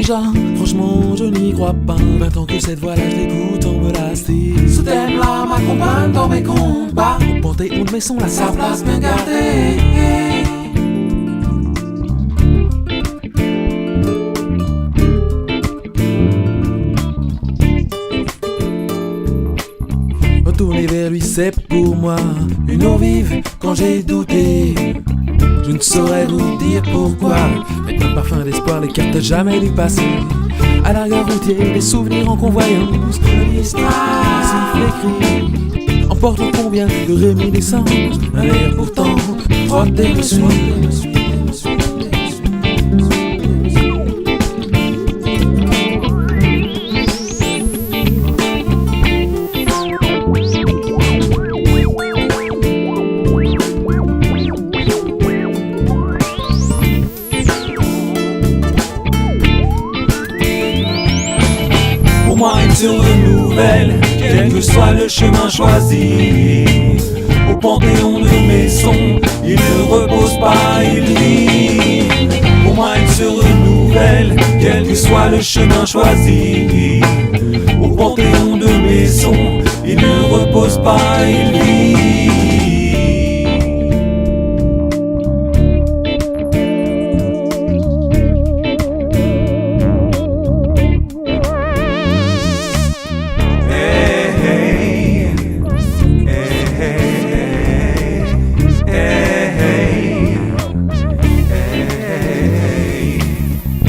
déjà, franchement je n'y crois pas. 20 ans que cette voix-là je l'écoute en me lasser. Ce thème-là m'accompagne dans mes combats. Au Panthéon de mes sons, là Sa place bien gardée. Retourner vers lui c'est pour moi une eau vive quand j'ai douté. Je ne saurais vous dire pourquoi, mais un parfum d'espoir n'écarte jamais du passé. À la gare routière, des souvenirs en convoyance, le distraire, siffle les cris, emporte combien de réminiscences. Un air pourtant frotté me suit. Pour moi il se renouvelle, quel que soit le chemin choisi. Au panthéon de mes sons, il ne repose pas, il vit. Pour moi il se renouvelle, quel que soit le chemin choisi. Au panthéon de mes sons, il ne repose pas, il vit.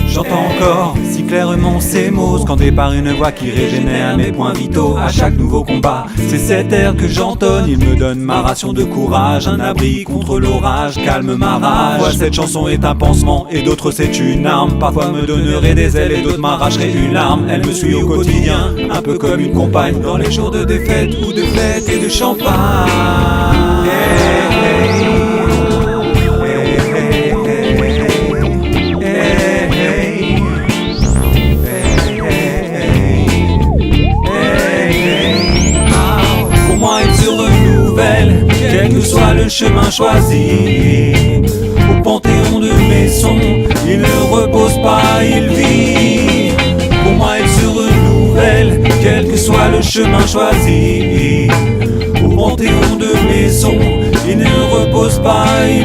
J'entends encore si clairement ces mots, scandés par une voix qui régénère mes points vitaux. À chaque nouveau combat, c'est cet air que j'entonne. Il me donne ma ration de courage, un abri contre l'orage, calme ma rage. Parfois cette chanson est un pansement et d'autres c'est une arme. Parfois me donnerait des ailes et d'autres m'arracheraient une larme. Elle me suit au quotidien, un peu comme une compagne, dans les jours de défaite ou de fête et de champagne. Quel que soit le chemin choisi, au panthéon de mes sons, il ne repose pas, il vit. Pour moi il se renouvelle, quel que soit le chemin choisi, au panthéon de mes sons, il ne repose pas, il